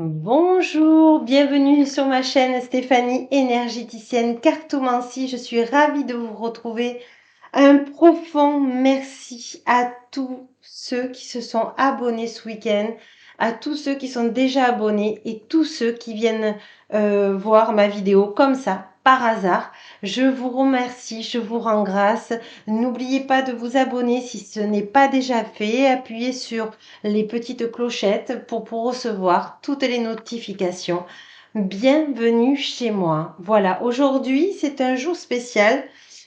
Bonjour, bienvenue sur ma chaîne Stéphanie, énergéticienne cartomancie. Je suis ravie de vous retrouver. Un profond merci à tous ceux qui se sont abonnés ce week-end, à tous ceux qui sont déjà abonnés et tous ceux qui viennent voir ma vidéo comme ça, par hasard. Je vous remercie, je vous rends grâce. N'oubliez pas de vous abonner si ce n'est pas déjà fait. Appuyez sur les petites clochettes pour recevoir toutes les notifications. Bienvenue chez moi. Voilà, aujourd'hui c'est un jour spécial.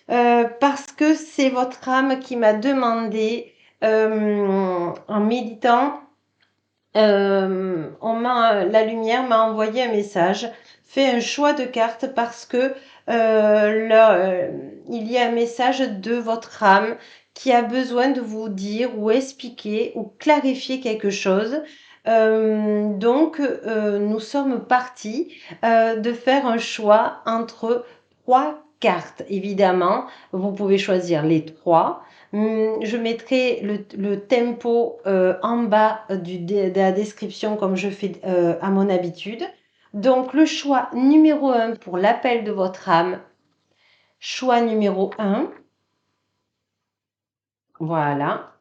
Parce que c'est votre âme qui m'a demandé, en méditant, la lumière m'a envoyé un message, fait un choix de carte parce que il y a un message de votre âme qui a besoin de vous dire ou expliquer ou clarifier quelque chose. Donc, nous sommes partis de faire un choix entre trois cartes. Évidemment, vous pouvez choisir les trois. Je mettrai le tempo en bas de la description comme je fais à mon habitude. Donc le choix numéro 1 pour l'appel de votre âme. Choix numéro 1. Voilà.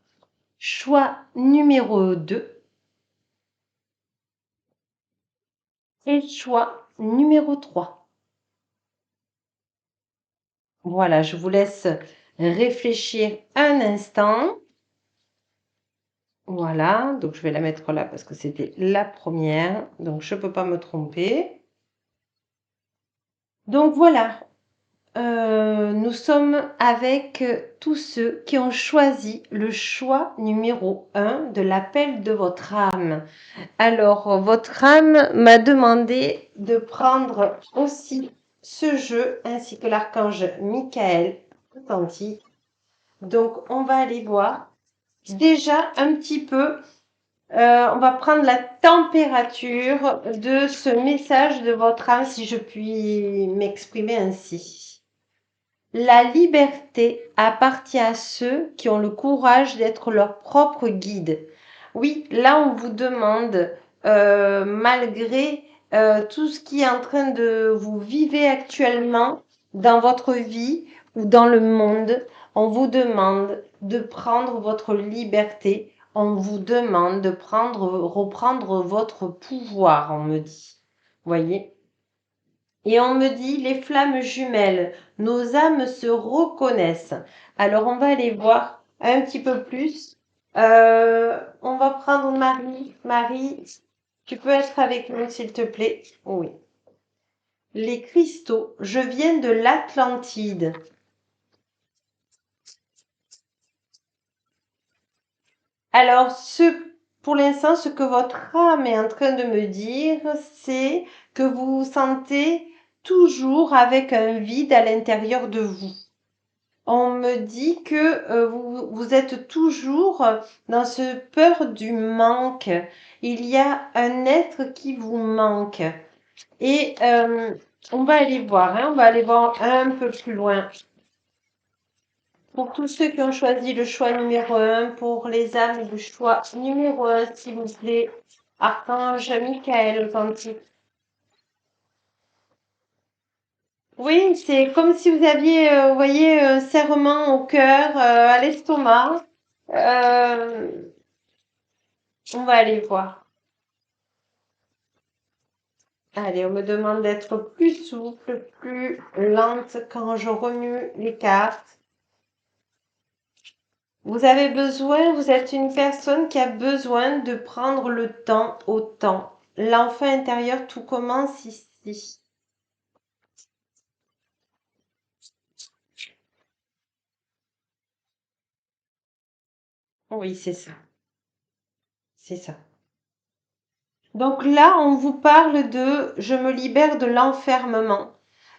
Choix numéro 2. Et choix numéro 3. Voilà, je vous laisse réfléchir un instant. Voilà, donc je vais la mettre là parce que c'était la première. Donc je ne peux pas me tromper. Donc voilà, nous sommes avec tous ceux qui ont choisi le choix numéro 1 de l'appel de votre âme. Alors, votre âme m'a demandé de prendre aussi ce jeu ainsi que l'archange Michael authentique. Donc, on va aller voir déjà un petit peu. On va prendre la température de ce message de votre âme, si je puis m'exprimer ainsi. La liberté appartient à ceux qui ont le courage d'être leur propre guide. Oui, là on vous demande, malgré tout ce qui est en train de vous vivre actuellement dans votre vie ou dans le monde, on vous demande de prendre votre liberté, on vous demande de reprendre votre pouvoir, on me dit. Voyez? Et on me dit, les flammes jumelles, nos âmes se reconnaissent. Alors, on va aller voir un petit peu plus. On va prendre Marie. Marie, tu peux être avec nous, s'il te plaît? Oui. Les cristaux, je viens de l'Atlantide. Alors, pour l'instant, ce que votre âme est en train de me dire, c'est que vous vous sentez toujours avec un vide à l'intérieur de vous. On me dit que vous êtes toujours dans ce peur du manque. Il y a un être qui vous manque. Et on va aller voir, hein, on va aller voir un peu plus loin. Pour tous ceux qui ont choisi le choix numéro 1, pour les âmes, le choix numéro 1, s'il vous plaît. Archange Michael authentique. Oui, c'est comme si vous aviez, vous voyez, un serrement au cœur, à l'estomac. Euh, on va aller voir. Allez, on me demande d'être plus souple, plus lente quand je remue les cartes. Vous avez besoin, vous êtes une personne qui a besoin de prendre le temps au temps. L'enfant intérieur, tout commence ici. Oui, c'est ça. C'est ça. Donc là, on vous parle de je me libère de l'enfermement.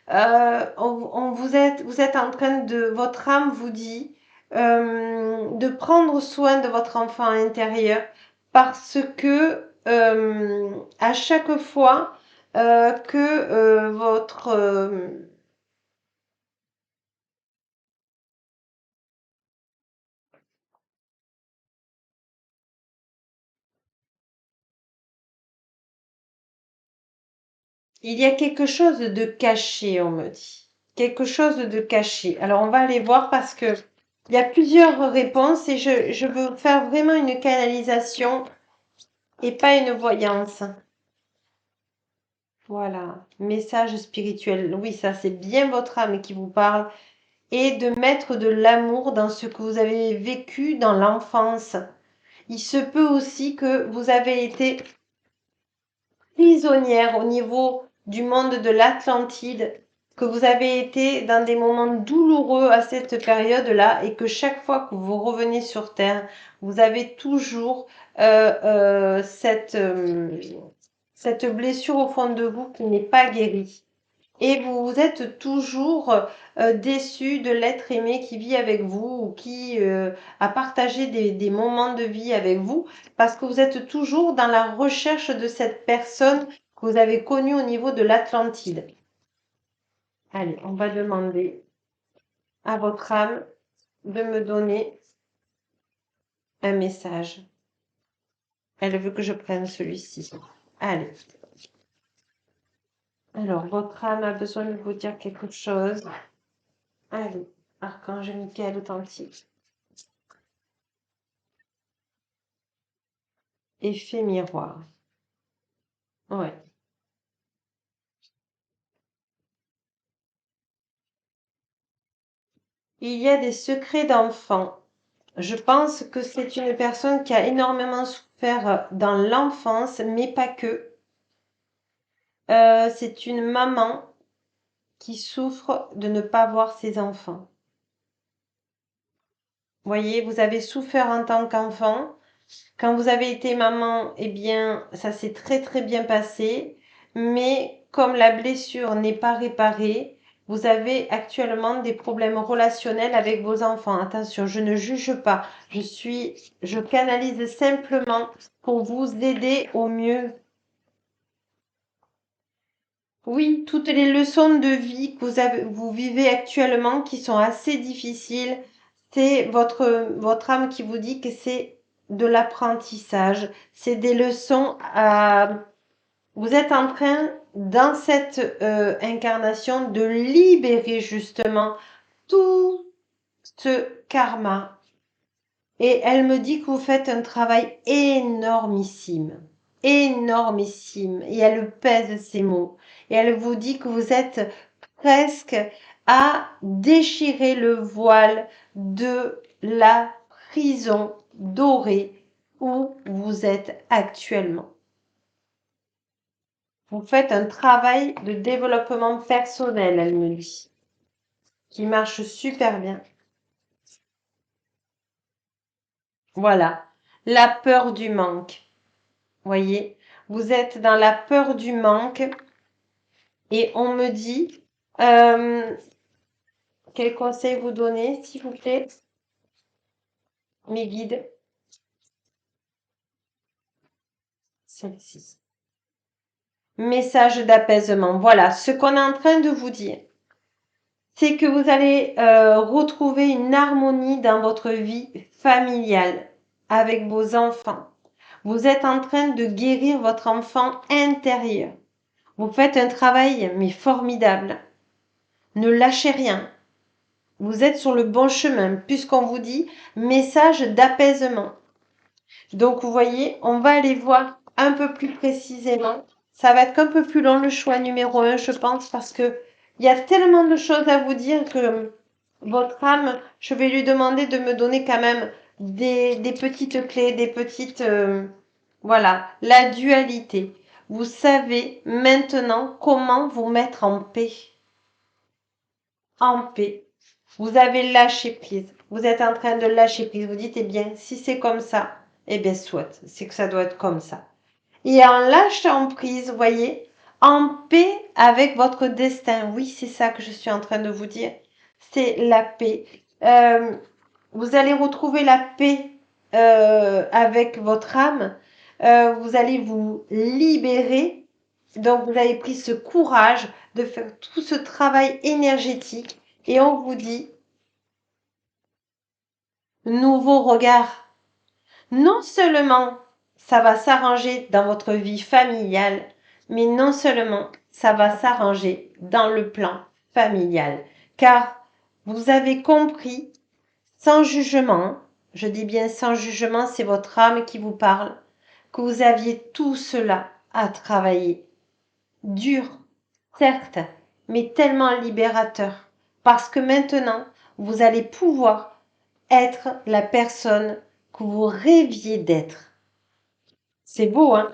Vous êtes en train de, votre âme vous dit de prendre soin de votre enfant intérieur parce que à chaque fois que votre Il y a quelque chose de caché, on me dit. Quelque chose de caché. Alors, on va aller voir parce que il y a plusieurs réponses et je veux faire vraiment une canalisation et pas une voyance. Voilà, message spirituel. Oui, ça, c'est bien votre âme qui vous parle. Et de mettre de l'amour dans ce que vous avez vécu dans l'enfance. Il se peut aussi que vous avez été prisonnière au niveau du monde de l'Atlantide, que vous avez été dans des moments douloureux à cette période-là et que chaque fois que vous revenez sur Terre, vous avez toujours cette blessure au fond de vous qui n'est pas guérie. Et vous êtes toujours déçu de l'être aimé qui vit avec vous ou qui a partagé des moments de vie avec vous parce que vous êtes toujours dans la recherche de cette personne que vous avez connue au niveau de l'Atlantide. Allez, on va demander à votre âme de me donner un message. Elle veut que je prenne celui-ci. Allez. Alors, votre âme a besoin de vous dire quelque chose. Allez, Archange Michael authentique. Effet miroir. Ouais. Il y a des secrets d'enfant. Je pense que c'est une personne qui a énormément souffert dans l'enfance, mais pas que. C'est une maman qui souffre de ne pas voir ses enfants. Vous voyez, vous avez souffert en tant qu'enfant. Quand vous avez été maman, eh bien, ça s'est très très bien passé. Mais comme la blessure n'est pas réparée, vous avez actuellement des problèmes relationnels avec vos enfants. Attention, je ne juge pas. Je canalise simplement pour vous aider au mieux. Oui, toutes les leçons de vie que vous vivez actuellement qui sont assez difficiles, c'est votre âme qui vous dit que c'est de l'apprentissage, c'est des leçons à... Vous êtes en train, dans cette incarnation, de libérer justement tout ce karma. Et elle me dit que vous faites un travail énormissime, énormissime. Et elle pèse ces mots. Et elle vous dit que vous êtes presque à déchirer le voile de la prison dorée où vous êtes actuellement. Vous faites un travail de développement personnel, elle me dit, qui marche super bien. Voilà, la peur du manque. Voyez, vous êtes dans la peur du manque et on me dit, quel conseil vous donner, s'il vous plaît, mes guides? Celle-ci. Message d'apaisement. Voilà, ce qu'on est en train de vous dire, c'est que vous allez retrouver une harmonie dans votre vie familiale avec vos enfants. Vous êtes en train de guérir votre enfant intérieur. Vous faites un travail, mais formidable. Ne lâchez rien. Vous êtes sur le bon chemin, puisqu'on vous dit message d'apaisement. Donc, vous voyez, on va aller voir un peu plus précisément. Ça va être un peu plus long le choix numéro 1, je pense, parce que il y a tellement de choses à vous dire que votre âme, je vais lui demander de me donner quand même des petites clés, des petites... voilà, la dualité. Vous savez maintenant comment vous mettre en paix. En paix. Vous avez lâché prise. Vous êtes en train de lâcher prise. Vous dites, eh bien, si c'est comme ça, eh bien, soit. C'est que ça doit être comme ça. Et en lâchant prise, vous voyez, en paix avec votre destin. Oui, c'est ça que je suis en train de vous dire. C'est la paix. Vous allez retrouver la paix avec votre âme. Vous allez vous libérer. Donc, vous avez pris ce courage de faire tout ce travail énergétique. Et on vous dit, nouveau regard. Non seulement ça va s'arranger dans votre vie familiale, mais non seulement ça va s'arranger dans le plan familial, car vous avez compris sans jugement, je dis bien sans jugement, c'est votre âme qui vous parle, que vous aviez tout cela à travailler. Dur, certes, mais tellement libérateur, parce que maintenant, vous allez pouvoir être la personne que vous rêviez d'être. C'est beau, hein?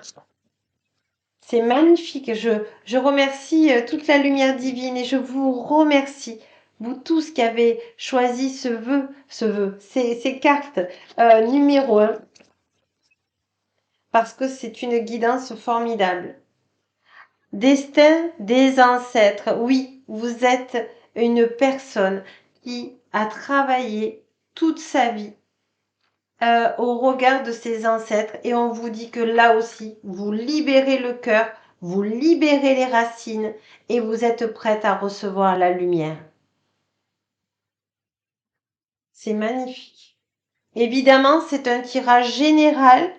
C'est magnifique. Je remercie toute la lumière divine et je vous remercie, vous tous qui avez choisi ces cartes numéro 1, parce que c'est une guidance formidable. Destin des ancêtres. Oui, vous êtes une personne qui a travaillé toute sa vie au regard de ses ancêtres et on vous dit que là aussi, vous libérez le cœur, vous libérez les racines et vous êtes prête à recevoir la lumière. C'est magnifique. Évidemment, c'est un tirage général.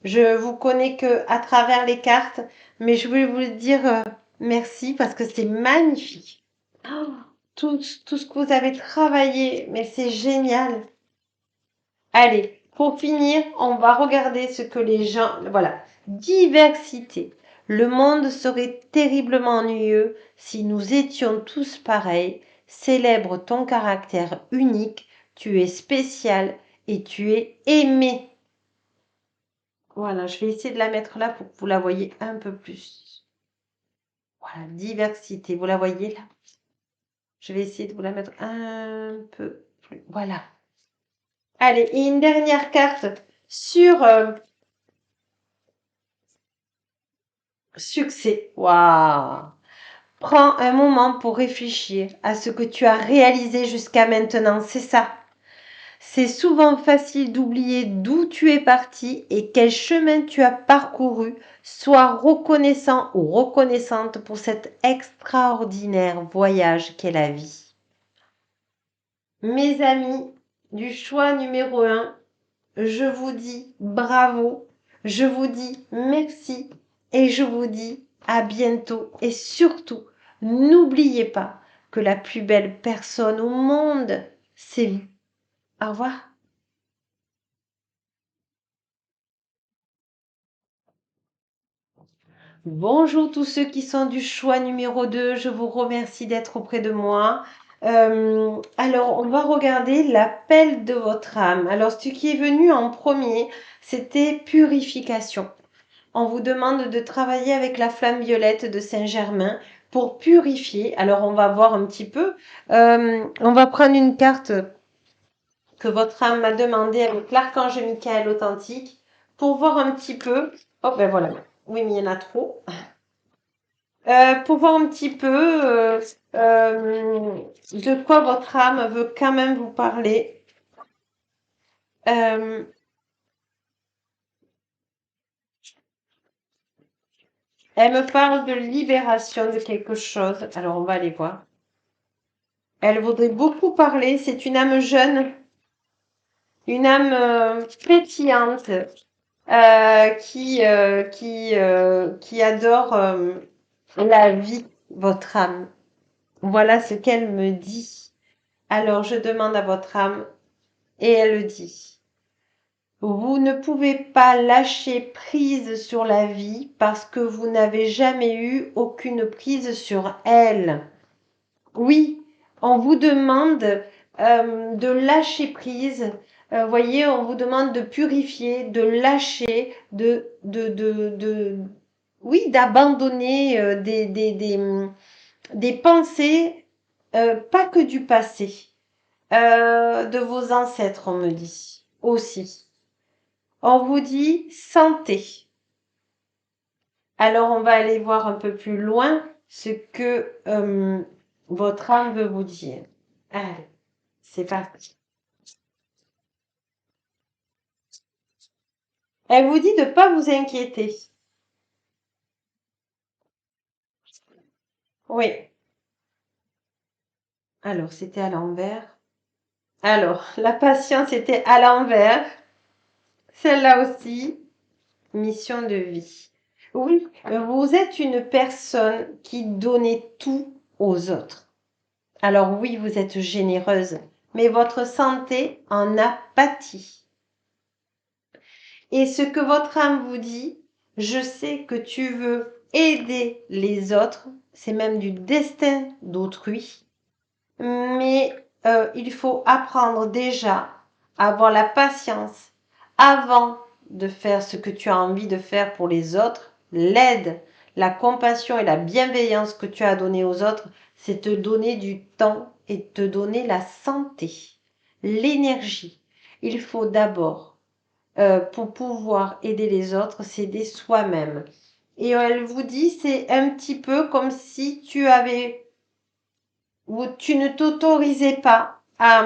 Je vous connais que à travers les cartes, mais je voulais vous dire merci parce que c'est magnifique. Oh, tout ce que vous avez travaillé, mais c'est génial. Allez, pour finir, on va regarder ce que les gens... Voilà, diversité. Le monde serait terriblement ennuyeux si nous étions tous pareils. Célèbre ton caractère unique. Tu es spécial et tu es aimé. Voilà, je vais essayer de la mettre là pour que vous la voyez un peu plus. Voilà, diversité. Vous la voyez là? Je vais essayer de vous la mettre un peu plus. Voilà. Allez, et une dernière carte sur succès. Waouh! Prends un moment pour réfléchir à ce que tu as réalisé jusqu'à maintenant. C'est ça. C'est souvent facile d'oublier d'où tu es parti et quel chemin tu as parcouru. Sois reconnaissant ou reconnaissante pour cet extraordinaire voyage qu'est la vie. Mes amis du choix numéro 1, je vous dis bravo, je vous dis merci et je vous dis à bientôt. Et surtout, n'oubliez pas que la plus belle personne au monde, c'est vous. Au revoir. Bonjour tous ceux qui sont du choix numéro 2, je vous remercie d'être auprès de moi. Alors, on va regarder l'appel de votre âme. Alors, ce qui est venu en premier, c'était purification. On vous demande de travailler avec la flamme violette de Saint-Germain pour purifier. Alors, on va voir un petit peu. On va prendre une carte que votre âme m'a demandé avec l'archange Michael authentique pour voir un petit peu. Oh, ben voilà. Oui, mais il y en a trop. Pour voir un petit peu de quoi votre âme veut quand même vous parler. Euh, Elle me parle de libération de quelque chose. Alors, on va aller voir. Elle voudrait beaucoup parler. C'est une âme jeune, une âme pétillante qui adore la vie, votre âme. Voilà ce qu'elle me dit. Alors, je demande à votre âme et elle dit. Vous ne pouvez pas lâcher prise sur la vie parce que vous n'avez jamais eu aucune prise sur elle. Oui, on vous demande de lâcher prise. Voyez, on vous demande de purifier, de lâcher, oui, d'abandonner des pensées, pas que du passé, de vos ancêtres, on me dit aussi. On vous dit santé. Alors, on va aller voir un peu plus loin ce que votre âme veut vous dire. Allez, c'est parti. Elle vous dit de ne pas vous inquiéter. Oui. Alors, c'était à l'envers. Alors, la patience était à l'envers. Celle-là aussi, mission de vie. Oui, vous êtes une personne qui donnait tout aux autres. Alors oui, vous êtes généreuse, mais votre santé en a pâti. Et ce que votre âme vous dit, je sais que tu veux aider les autres, c'est même du destin d'autrui, mais il faut apprendre déjà à avoir la patience avant de faire ce que tu as envie de faire pour les autres. L'aide, la compassion et la bienveillance que tu as donné aux autres, c'est te donner du temps et te donner la santé, l'énergie. Il faut d'abord, pour pouvoir aider les autres, s'aider soi-même. Et elle vous dit, c'est un petit peu comme si tu avais ou tu ne t'autorisais pas à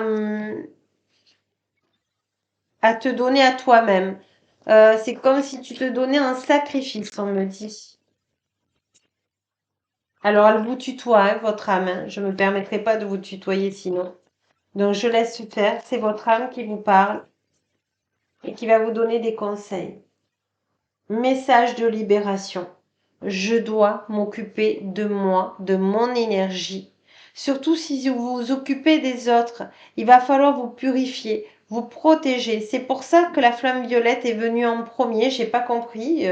te donner à toi-même. C'est comme si tu te donnais un sacrifice, on me dit. Alors, elle vous tutoie, hein, votre âme. Hein. Je ne me permettrai pas de vous tutoyer sinon. Donc, je laisse faire. C'est votre âme qui vous parle et qui va vous donner des conseils. Message de libération. Je dois m'occuper de moi, de mon énergie. Surtout si vous vous occupez des autres, il va falloir vous purifier, vous protéger. C'est pour ça que la flamme violette est venue en premier. J'ai pas compris.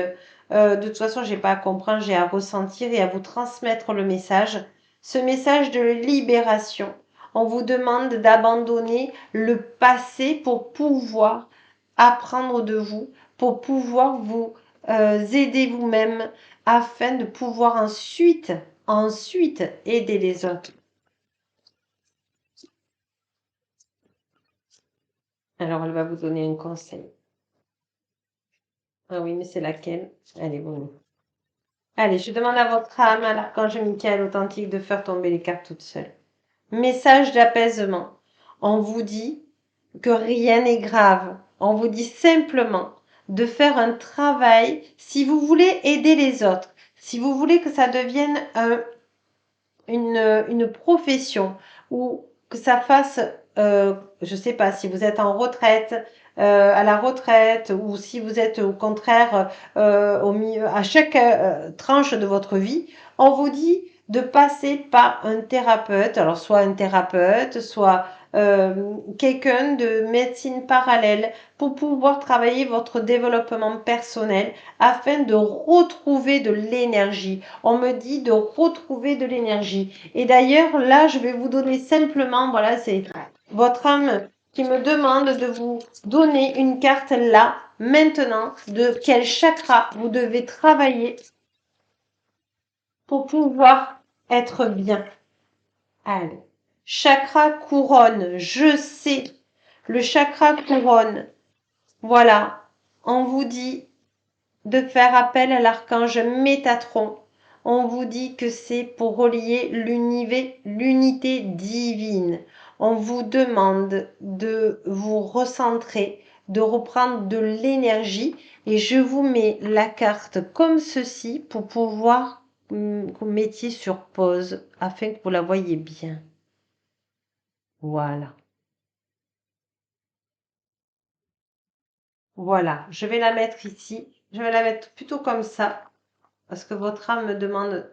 De toute façon, j'ai pas à comprendre, j'ai à ressentir et à vous transmettre le message. Ce message de libération. On vous demande d'abandonner le passé pour pouvoir apprendre de vous, pour pouvoir vous aider vous-même afin de pouvoir ensuite aider les autres. Alors, elle va vous donner un conseil. Ah oui, mais c'est laquelle? Allez, bon. Allez, je demande à votre âme, à l'archange Michael authentique, de faire tomber les cartes toute seule. Message d'apaisement. On vous dit que rien n'est grave. On vous dit simplement de faire un travail si vous voulez aider les autres, si vous voulez que ça devienne une profession ou que ça fasse, je ne sais pas, si vous êtes en retraite, à la retraite ou si vous êtes au contraire au milieu, à chaque tranche de votre vie, on vous dit de passer par un thérapeute, alors soit un thérapeute, soit quelqu'un de médecine parallèle pour pouvoir travailler votre développement personnel afin de retrouver de l'énergie. On me dit de retrouver de l'énergie. Et d'ailleurs, là, je vais vous donner simplement, voilà, c'est votre âme qui me demande de vous donner une carte là, maintenant, de quel chakra vous devez travailler pour pouvoir être bien. Allez. Chakra couronne, je sais. Le chakra couronne. Voilà. On vous dit de faire appel à l'archange Métatron. On vous dit que c'est pour relier l'unité divine. On vous demande de vous recentrer, de reprendre de l'énergie et je vous mets la carte comme ceci pour pouvoir que vous mettiez sur pause afin que vous la voyez bien. Voilà. Voilà, je vais la mettre ici. Je vais la mettre plutôt comme ça parce que votre âme me demande,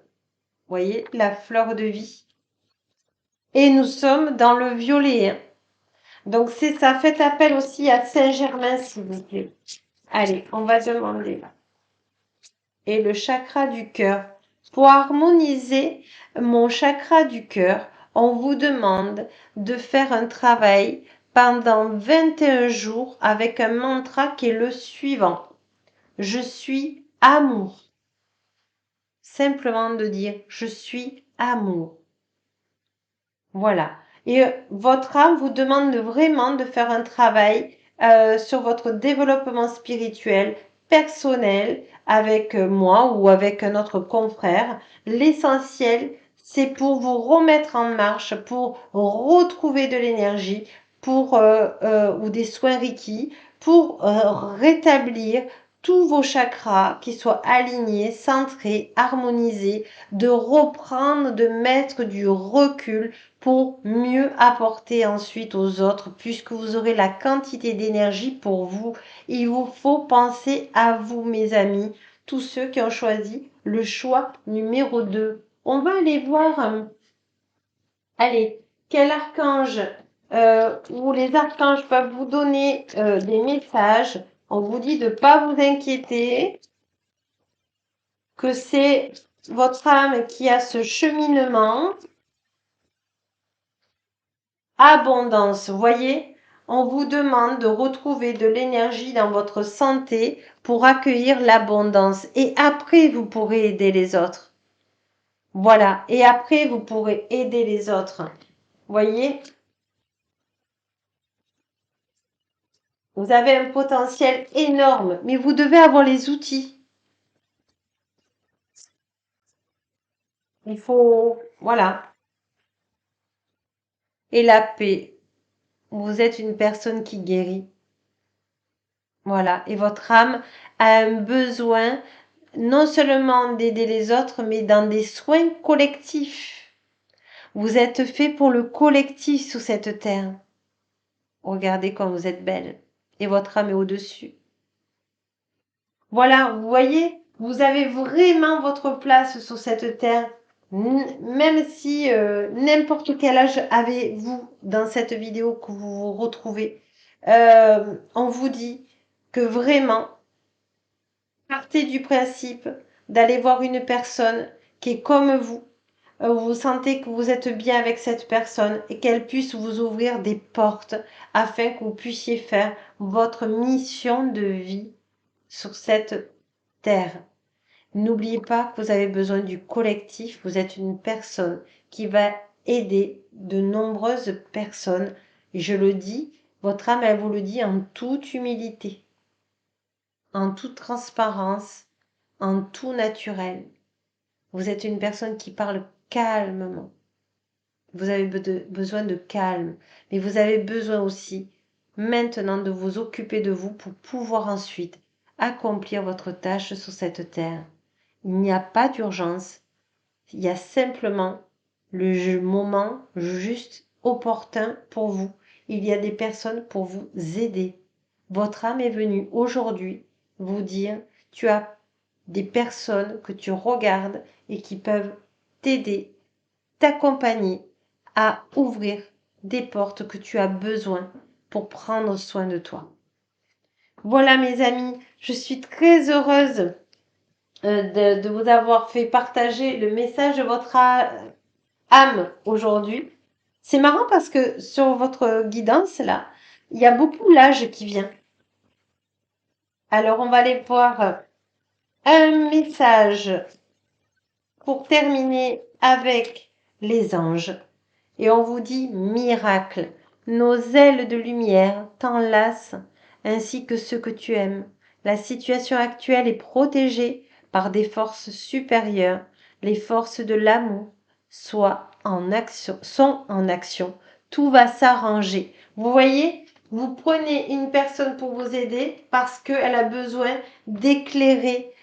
voyez, la fleur de vie. Et nous sommes dans le violet. Hein. Donc c'est ça. Faites appel aussi à Saint-Germain, s'il vous plaît. Allez, on va demander. Et le chakra du cœur. Pour harmoniser mon chakra du cœur, on vous demande de faire un travail pendant 21 jours avec un mantra qui est le suivant. Je suis amour. Simplement de dire je suis amour. Voilà. Et votre âme vous demande vraiment de faire un travail sur votre développement spirituel, personnel, avec moi ou avec un autre confrère. L'essentiel, c'est pour vous remettre en marche, pour retrouver de l'énergie, pour ou des soins Reiki, pour rétablir tous vos chakras qui soient alignés, centrés, harmonisés, de reprendre, de mettre du recul pour mieux apporter ensuite aux autres, puisque vous aurez la quantité d'énergie pour vous. Il vous faut penser à vous, mes amis. tous ceux qui ont choisi le choix numéro 2. On va aller voir, allez, quel archange ou les archanges peuvent vous donner des messages. On vous dit de ne pas vous inquiéter, que c'est votre âme qui a ce cheminement. Abondance, vous voyez, on vous demande de retrouver de l'énergie dans votre santé pour accueillir l'abondance. Et après, vous pourrez aider les autres. Voilà, et après, vous pourrez aider les autres. Vous voyez, vous avez un potentiel énorme, mais vous devez avoir les outils. Il faut, voilà. Et la paix. Vous êtes une personne qui guérit. Voilà. Et votre âme a un besoin non seulement d'aider les autres, mais dans des soins collectifs. Vous êtes fait pour le collectif sous cette terre. Regardez comme vous êtes belle. Et votre âme est au-dessus. Voilà, vous voyez, vous avez vraiment votre place sur cette terre. Même si n'importe quel âge avez-vous dans cette vidéo que vous vous retrouvez, on vous dit que vraiment, partez du principe d'aller voir une personne qui est comme vous. Vous sentez que vous êtes bien avec cette personne et qu'elle puisse vous ouvrir des portes afin que vous puissiez faire votre mission de vie sur cette terre. N'oubliez pas que vous avez besoin du collectif. Vous êtes une personne qui va aider de nombreuses personnes. Et je le dis, votre âme, elle vous le dit en toute humilité, en toute transparence, en tout naturel. Vous êtes une personne qui parle calmement. Vous avez besoin de calme, mais vous avez besoin aussi maintenant de vous occuper de vous pour pouvoir ensuite accomplir votre tâche sur cette terre. Il n'y a pas d'urgence, il y a simplement le moment juste opportun pour vous. Il y a des personnes pour vous aider. Votre âme est venue aujourd'hui vous dire, tu as des personnes que tu regardes et qui peuvent t'aider, t'accompagner à ouvrir des portes que tu as besoin pour prendre soin de toi. Voilà mes amis, je suis très heureuse de vous avoir fait partager le message de votre âme aujourd'hui. C'est marrant parce que sur votre guidance là, il y a beaucoup l'âge qui vient. Alors on va aller voir un message pour terminer avec les anges. Et on vous dit miracle. Nos ailes de lumière t'enlacent ainsi que ceux que tu aimes. La situation actuelle est protégée par des forces supérieures. Les forces de l'amour sont en action. Tout va s'arranger. Vous voyez, vous prenez une personne pour vous aider parce qu'elle a besoin d'éclairer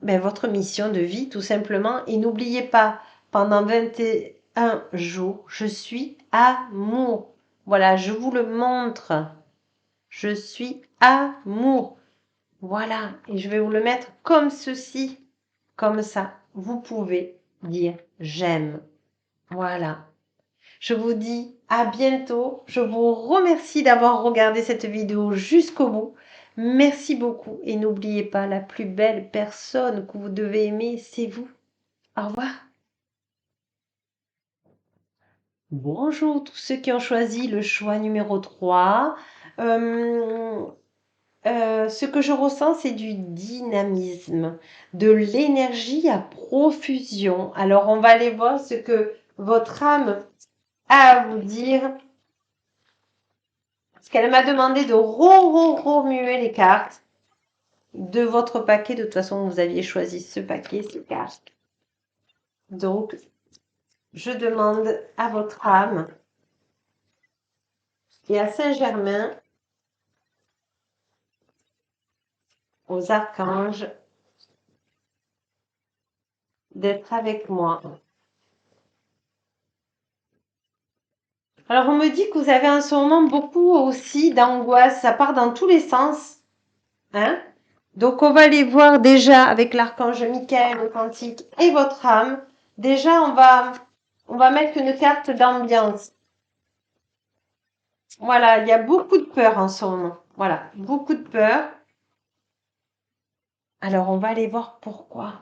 votre mission de vie tout simplement. Et n'oubliez pas, pendant 21 jours, je suis amour. Voilà, je vous le montre. Je suis amour. Voilà, et je vais vous le mettre comme ceci. Comme ça, vous pouvez dire j'aime. Voilà. Je vous dis à bientôt. Je vous remercie d'avoir regardé cette vidéo jusqu'au bout. Merci beaucoup et n'oubliez pas, la plus belle personne que vous devez aimer, c'est vous. Au revoir. Bonjour tous ceux qui ont choisi le choix numéro 3. Ce que je ressens, c'est du dynamisme, de l'énergie à profusion. Alors, on va aller voir ce que votre âme a à vous dire. Parce qu'elle m'a demandé de remuer les cartes de votre paquet. De toute façon, vous aviez choisi ce paquet, ces cartes. Donc, je demande à votre âme et à Saint-Germain, aux archanges, d'être avec moi. Alors, on me dit que vous avez en ce moment beaucoup aussi d'angoisse. Ça part dans tous les sens. Hein? Donc, on va aller voir déjà avec l'archange Michael, le quantique et votre âme. Déjà, on va mettre une carte d'ambiance. Voilà, il y a beaucoup de peur en ce moment. Voilà, beaucoup de peur. Alors, on va aller voir pourquoi.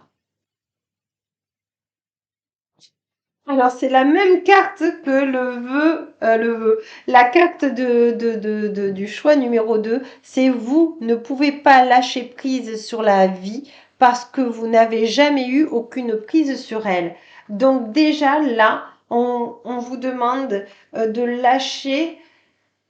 Alors, c'est la même carte que la carte du choix numéro 2. C'est vous ne pouvez pas lâcher prise sur la vie parce que vous n'avez jamais eu aucune prise sur elle. Donc déjà là, on vous demande de lâcher.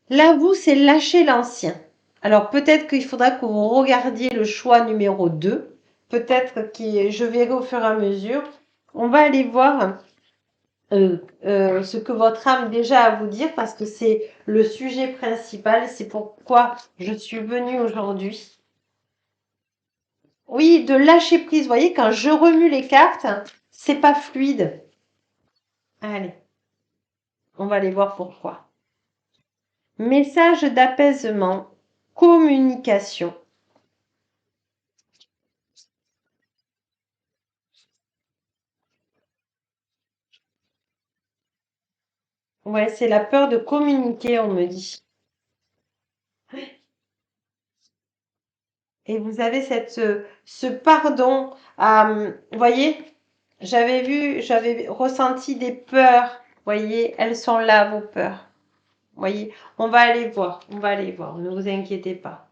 Là, vous, c'est lâcher l'ancien. Alors peut-être qu'il faudra que vous regardiez le choix numéro 2. Peut-être que je verrai au fur et à mesure. On va aller voir ce que votre âme déjà a à vous dire parce que c'est le sujet principal, c'est pourquoi je suis venue aujourd'hui. Oui, de lâcher prise. Vous voyez, quand je remue les cartes, c'est pas fluide. Allez, on va aller voir pourquoi. Message d'apaisement, communication. Ouais, c'est la peur de communiquer, on me dit. Et vous avez ce pardon. Vous voyez, j'avais ressenti des peurs. Vous voyez, elles sont là, vos peurs. Vous voyez, on va aller voir, on va aller voir. Ne vous inquiétez pas.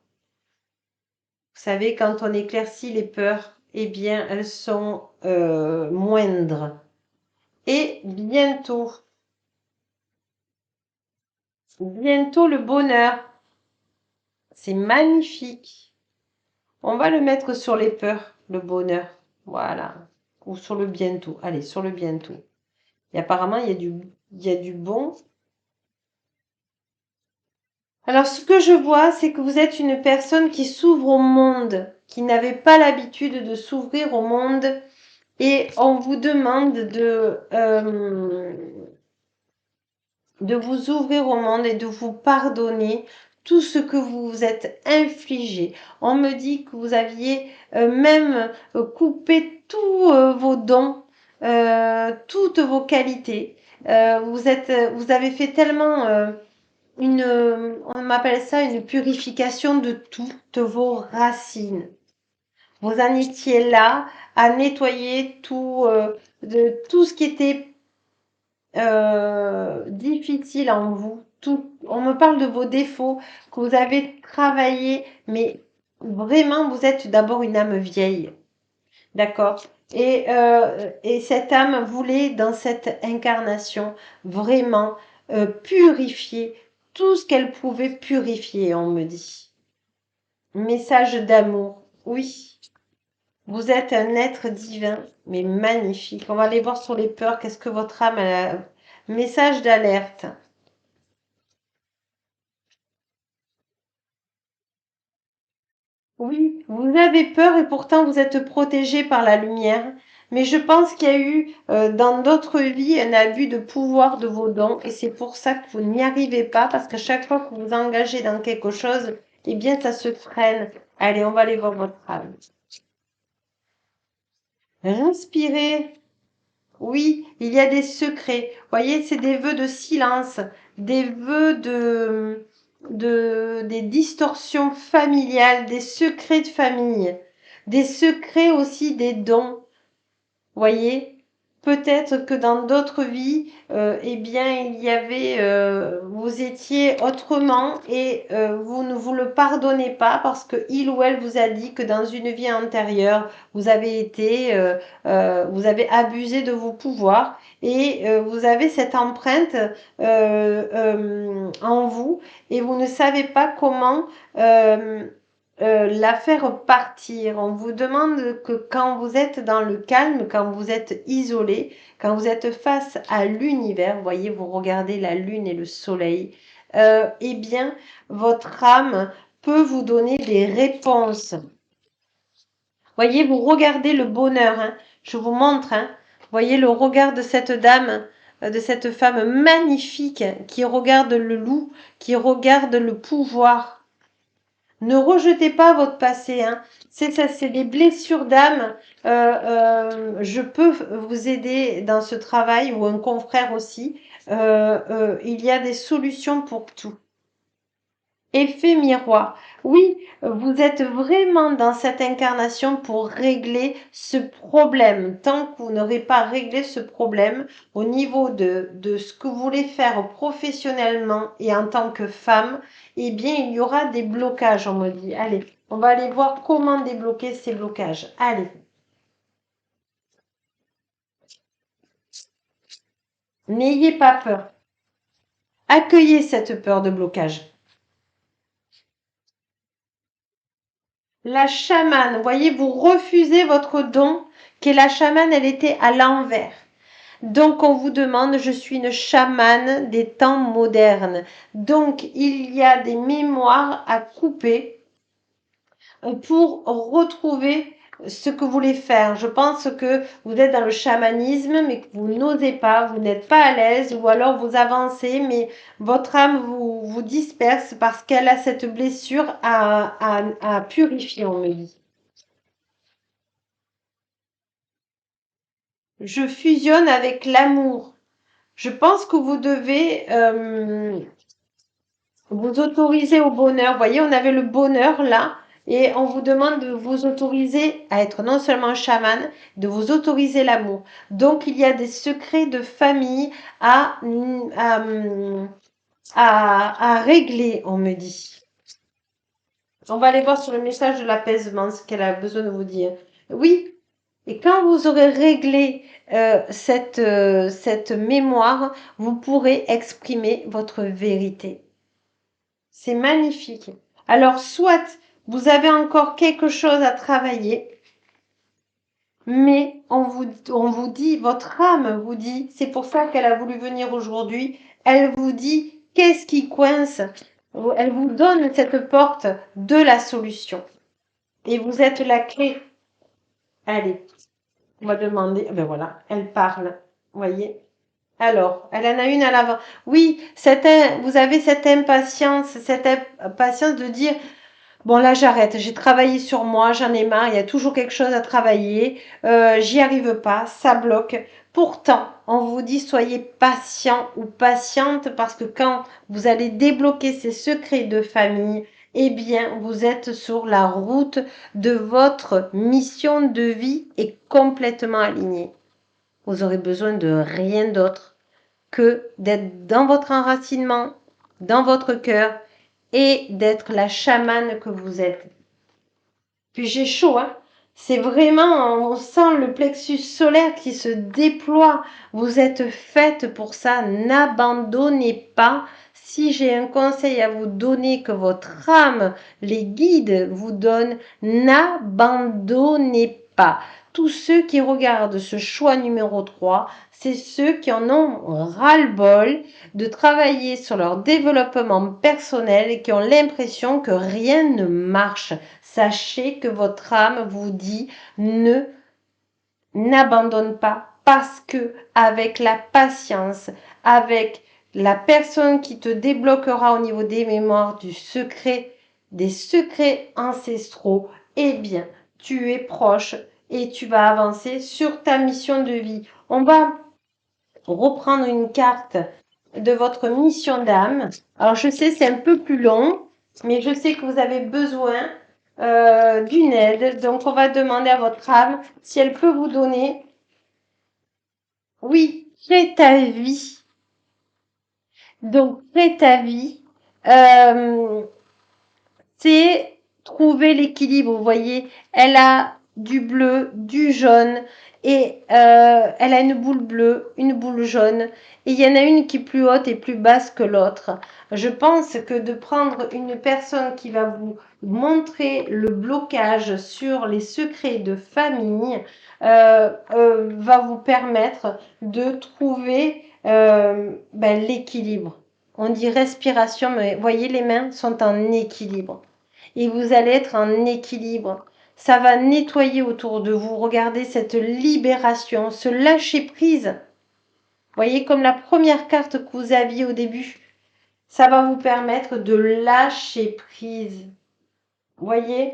Vous savez, quand on éclaircit les peurs, eh bien, elles sont moindres. Et bientôt le bonheur. C'est magnifique. On va le mettre sur les peurs, le bonheur. Voilà. Ou sur le bientôt. Allez, sur le bientôt. Et apparemment, il y a du bon. Alors, ce que je vois, c'est que vous êtes une personne qui s'ouvre au monde, qui n'avait pas l'habitude de s'ouvrir au monde. Et on vous demande de vous ouvrir au monde et de vous pardonner tout ce que vous vous êtes infligé. On me dit que vous aviez même coupé tous vos dons, toutes vos qualités. Vous avez fait tellement on m'appelle ça une purification de toutes vos racines. Vous en étiez là à nettoyer tout ce qui était difficile en vous. On me parle de vos défauts que vous avez travaillé, mais vraiment, vous êtes d'abord une âme vieille. D'accord? Et cette âme voulait, dans cette incarnation, vraiment purifier tout ce qu'elle pouvait purifier, on me dit. Message d'amour. Oui, vous êtes un être divin, mais magnifique. On va aller voir sur les peurs. Qu'est-ce que votre âme a? Message d'alerte. Oui, vous avez peur et pourtant vous êtes protégé par la lumière. Mais je pense qu'il y a eu dans d'autres vies un abus de pouvoir de vos dons et c'est pour ça que vous n'y arrivez pas parce qu'à chaque fois que vous vous engagez dans quelque chose, eh bien ça se freine. Allez, on va aller voir votre âme. Inspirez. Oui, il y a des secrets. Vous voyez, c'est des vœux de silence, des vœux des distorsions familiales, des secrets de famille, des secrets aussi des dons. Voyez, peut-être que dans d'autres vies, eh bien, vous étiez autrement et vous ne vous le pardonnez pas parce que il ou elle vous a dit que dans une vie antérieure, vous avez abusé de vos pouvoirs et vous avez cette empreinte en vous et vous ne savez pas comment la faire partir. On vous demande que quand vous êtes dans le calme, quand vous êtes isolé, quand vous êtes face à l'univers, voyez, vous regardez la lune et le soleil, eh bien, votre âme peut vous donner des réponses. Voyez, vous regardez le bonheur, hein. Je vous montre, hein. Voyez le regard de cette dame, de cette femme magnifique qui regarde le loup, qui regarde le pouvoir. Ne rejetez pas votre passé, hein. C'est ça, c'est des blessures d'âme. Je peux vous aider dans ce travail ou un confrère aussi. Il y a des solutions pour tout. Effet miroir. Oui, vous êtes vraiment dans cette incarnation pour régler ce problème. Tant que vous n'aurez pas réglé ce problème au niveau de ce que vous voulez faire professionnellement et en tant que femme, eh bien, il y aura des blocages, on me dit. Allez, on va aller voir comment débloquer ces blocages. Allez, n'ayez pas peur. Accueillez cette peur de blocage. La chamane, voyez, vous refusez votre don, qui est la chamane, elle était à l'envers. Donc on vous demande, je suis une chamane des temps modernes. Donc il y a des mémoires à couper pour retrouver ce que vous voulez faire. Je pense que vous êtes dans le chamanisme, mais que vous n'osez pas, vous n'êtes pas à l'aise, ou alors vous avancez, mais votre âme vous disperse parce qu'elle a cette blessure à purifier, on me dit. Je fusionne avec l'amour. Je pense que vous devez vous autoriser au bonheur. Vous voyez, on avait le bonheur là, et on vous demande de vous autoriser à être non seulement chaman, de vous autoriser l'amour. Donc, il y a des secrets de famille à, à régler, on me dit. On va aller voir sur le message de l'apaisement ce qu'elle a besoin de vous dire. Oui, et quand vous aurez réglé cette mémoire, vous pourrez exprimer votre vérité. C'est magnifique. Alors, soit vous avez encore quelque chose à travailler, mais on vous dit, votre âme vous dit, c'est pour ça qu'elle a voulu venir aujourd'hui, elle vous dit qu'est-ce qui coince. Elle vous donne cette porte de la solution. Et vous êtes la clé. Allez, on va demander. Ben voilà, elle parle. Voyez. Alors, elle en a une à l'avant. Oui, vous avez cette impatience de dire, bon là j'arrête, j'ai travaillé sur moi, j'en ai marre, il y a toujours quelque chose à travailler, j'y arrive pas, ça bloque. Pourtant, on vous dit soyez patient ou patiente parce que quand vous allez débloquer ces secrets de famille, eh bien vous êtes sur la route de votre mission de vie et complètement alignée. Vous aurez besoin de rien d'autre que d'être dans votre enracinement, dans votre cœur et d'être la chamane que vous êtes. Puis j'ai chaud, hein. C'est vraiment, on sent le plexus solaire qui se déploie. Vous êtes faite pour ça. N'abandonnez pas. Si j'ai un conseil à vous donner que votre âme, les guides vous donnent, n'abandonnez pas. Tous ceux qui regardent ce choix numéro 3, c'est ceux qui en ont ras-le-bol de travailler sur leur développement personnel et qui ont l'impression que rien ne marche. Sachez que votre âme vous dit ne n'abandonne pas parce que avec la patience, avec la personne qui te débloquera au niveau des mémoires du secret, des secrets ancestraux, eh bien, tu es proche et tu vas avancer sur ta mission de vie. On va reprendre une carte de votre mission d'âme. Alors, je sais, c'est un peu plus long, mais je sais que vous avez besoin d'une aide. Donc, on va demander à votre âme si elle peut vous donner, oui, crée ta vie. Donc, crée ta vie. Euh, c'est trouver l'équilibre. Vous voyez, elle a du bleu, du jaune et elle a une boule bleue, une boule jaune et il y en a une qui est plus haute et plus basse que l'autre. Je pense que de prendre une personne qui va vous montrer le blocage sur les secrets de famille va vous permettre de trouver l'équilibre. On dit respiration, mais voyez, les mains sont en équilibre et vous allez être en équilibre. Ça va nettoyer autour de vous. Regardez cette libération, ce lâcher prise. Voyez comme la première carte que vous aviez au début. Ça va vous permettre de lâcher prise. Vous voyez?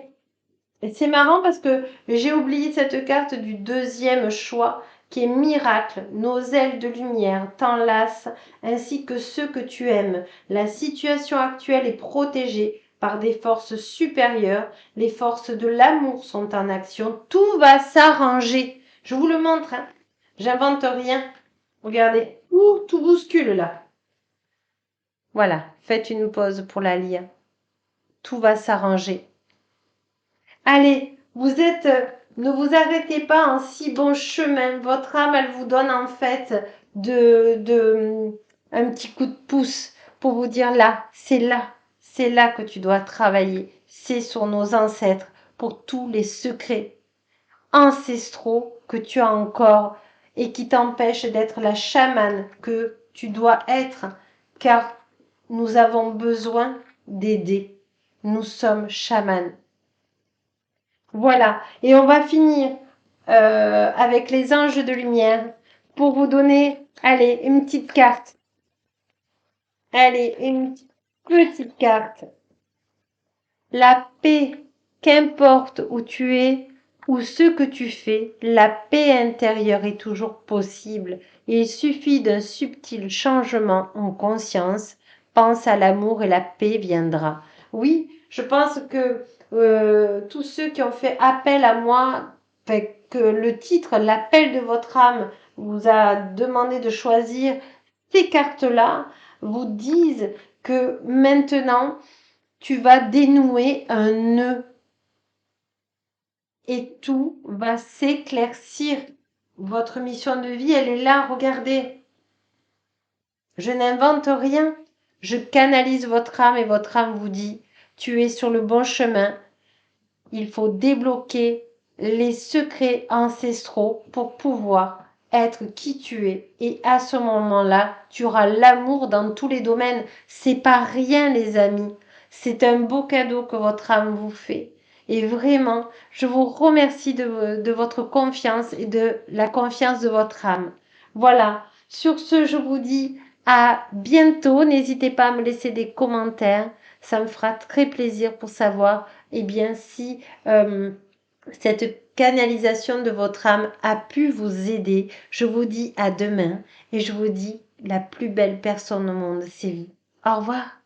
Et c'est marrant parce que j'ai oublié cette carte du deuxième choix qui est miracle. Nos ailes de lumière t'enlacent ainsi que ceux que tu aimes. La situation actuelle est protégée par des forces supérieures. Les forces de l'amour sont en action. Tout va s'arranger. Je vous le montre, hein. J'invente rien. Regardez. Ouh, tout bouscule là. Voilà, faites une pause pour la lire. Tout va s'arranger. Allez, ne vous arrêtez pas en si bon chemin. Votre âme, elle vous donne en fait un petit coup de pouce pour vous dire c'est là que tu dois travailler. C'est sur nos ancêtres pour tous les secrets ancestraux que tu as encore et qui t'empêchent d'être la chamane que tu dois être, car nous avons besoin d'aider. Nous sommes chamanes. Voilà, et on va finir avec les anges de lumière pour vous donner, allez, une petite carte. Allez, une petite carte. La paix, qu'importe où tu es ou ce que tu fais, la paix intérieure est toujours possible. Il suffit d'un subtil changement en conscience. Pense à l'amour et la paix viendra. Oui, je pense que tous ceux qui ont fait appel à moi, fait que le titre, l'appel de votre âme, vous a demandé de choisir ces cartes-là, vous disent que maintenant, tu vas dénouer un nœud et tout va s'éclaircir. Votre mission de vie, elle est là, regardez. Je n'invente rien. Je canalise votre âme et votre âme vous dit, tu es sur le bon chemin. Il faut débloquer les secrets ancestraux pour pouvoir être qui tu es. Et à ce moment-là, tu auras l'amour dans tous les domaines. C'est pas rien, les amis. C'est un beau cadeau que votre âme vous fait. Et vraiment, je vous remercie de votre confiance et de la confiance de votre âme. Voilà. Sur ce, je vous dis à bientôt. N'hésitez pas à me laisser des commentaires. Ça me fera très plaisir pour savoir, eh bien, si cette canalisation de votre âme a pu vous aider. Je vous dis à demain et je vous dis la plus belle personne au monde, c'est vous. Au revoir.